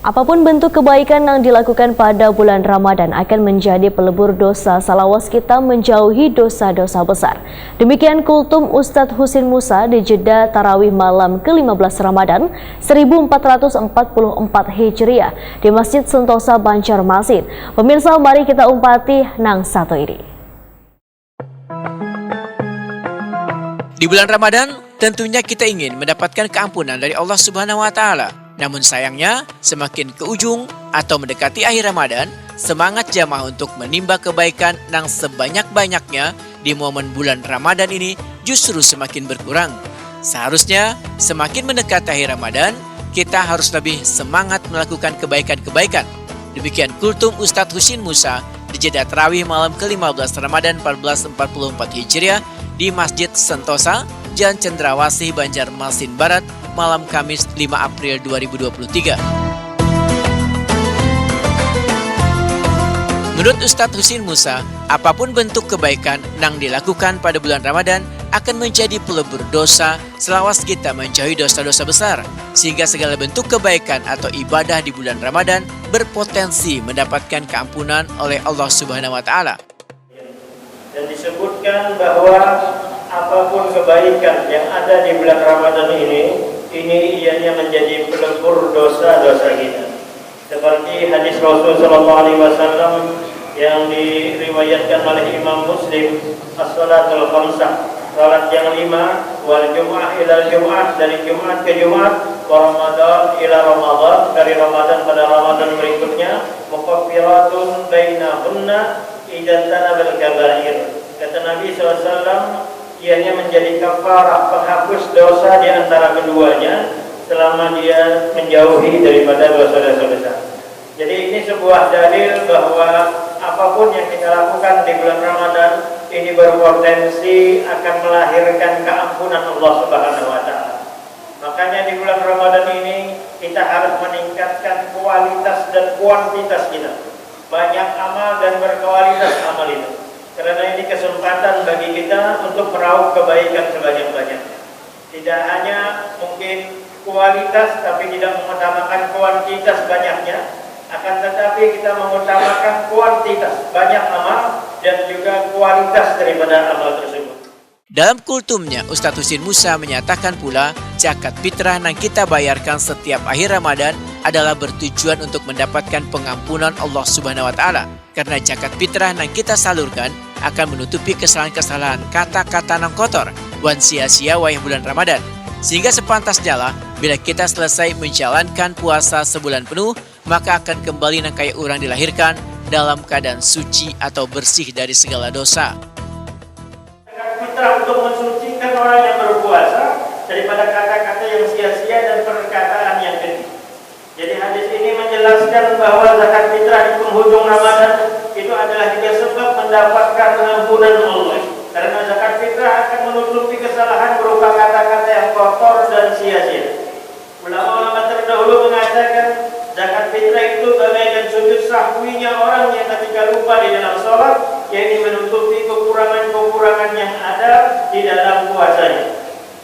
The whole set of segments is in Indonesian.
Apapun bentuk kebaikan yang dilakukan pada bulan Ramadan akan menjadi pelebur dosa salawas kita menjauhi dosa-dosa besar. Demikian kultum Ustadz Husin Musa di Jeddah Tarawih malam ke-15 Ramadan 1444 Hijriah di Masjid Sentosa Banjarmasin. Pemirsa, mari kita umpati nang satu ini. Di bulan Ramadan, tentunya kita ingin mendapatkan keampunan dari Allah Subhanahu wa Ta'ala. Namun sayangnya, semakin ke ujung atau mendekati akhir Ramadan, semangat jamaah untuk menimba kebaikan yang sebanyak-banyaknya di momen bulan Ramadan ini justru semakin berkurang. Seharusnya, semakin mendekati akhir Ramadan, kita harus lebih semangat melakukan kebaikan-kebaikan. Demikian kultum Ustadz Husin Musa di Jeddah Tarawih malam ke-15 Ramadan 1444 Hijriah di Masjid Sentosa, Jalan Cendrawasih, Banjarmasin Barat, malam Kamis 5 April 2023. Menurut Ustadz Husin Musa, apapun bentuk kebaikan yang dilakukan pada bulan Ramadan akan menjadi pelebur dosa selawas kita menjauhi dosa-dosa besar, sehingga segala bentuk kebaikan atau ibadah di bulan Ramadan berpotensi mendapatkan keampunan oleh Allah Subhanahu wa Ta'ala. Dan disebutkan bahwa apapun kebaikan yang ada di bulan Ramadan ini ianya menjadi pelebur dosa-dosa kita. Seperti hadis Rasul SAW yang diriwayatkan oleh Imam Muslim, as-salatul khamsah, salat yang 5, wal jum'ah ila jum'ah, dari Jumat ke Jumat, wa Ramadan ila Ramadan, dari Ramadan pada Ramadan berikutnya, mukaffiratun bainahunna idza tanabal kabair. Kata Nabi SAW, ianya menjadi kafarah, penghapus dosa di antara keduanya selama dia menjauhi daripada dosa-dosa besar. Jadi ini sebuah dalil bahwa apapun yang kita lakukan di bulan Ramadan ini berpotensi akan melahirkan keampunan Allah Subhanahu wa Ta'ala. Makanya di bulan Ramadan ini kita harus meningkatkan kualitas dan kuantitas kita. Banyak amal dan berkualitas amal itu. Karena ini kesempatan bagi kita untuk meraup kebaikan sebanyak-banyaknya. Tidak hanya mungkin kualitas, tapi tidak mengutamakan kuantitas banyaknya. Akan tetapi kita mengutamakan kuantitas, banyak amal, dan juga kualitas daripada amal tersebut. Dalam kultumnya, Ustadz Husin Musa menyatakan pula, zakat fitrah yang kita bayarkan setiap akhir Ramadan adalah bertujuan untuk mendapatkan pengampunan Allah Subhanahu wa Ta'ala. Karena zakat fitrah yang kita salurkan akan menutupi kesalahan-kesalahan kata-kata yang kotor wan sia-sia wayah bulan Ramadan. Sehingga sepantasnya lah bila kita selesai menjalankan puasa sebulan penuh, maka akan kembali nang kayak orang dilahirkan dalam keadaan suci atau bersih dari segala dosa. Zakat fitrah untuk mensucikan orang yang berpuasa daripada kata-kata yang sia-sia dan perkataan yang keji. Jadi hadis ini menjelaskan bahwa zakat fitrah di penghujung Ramadan itu adalah juga sebab mendapatkan ampunan Allah. Karena zakat fitrah akan menutupi kesalahan berupa kata-kata yang kotor dan sia-sia. Ulama-ulama terdahulu mengatakan zakat fitrah itu bagaikan sujud sahwinya orang yang ketika lupa di dalam sholat, yaitu menutupi kekurangan-kekurangan yang ada di dalam puasanya.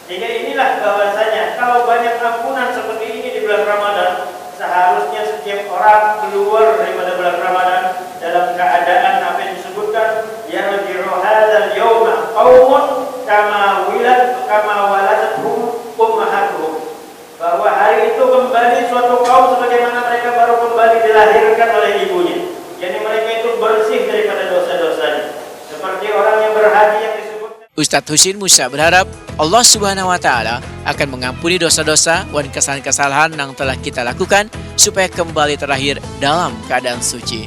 Sehingga inilah bahwasanya kalau banyak ampunan seperti ini di bulan Ramadan, seharusnya setiap orang keluar daripada bulan Ramadan dalam keadaan apa yang disebutkan yarji'u hadzal yauma qaumun kama waladathum ummahatuhum, bahwa hari itu kembali suatu kaum sebagaimana mereka baru kembali dilahirkan oleh ibunya. Yani mereka itu bersih daripada dosa-dosanya, seperti orang yang berhaji yang disebut. Ustadz Husin Musa berharap Allah Subhanahu wa Ta'ala akan mengampuni dosa-dosa dan kesalahan-kesalahan yang telah kita lakukan supaya kembali terlahir dalam keadaan suci.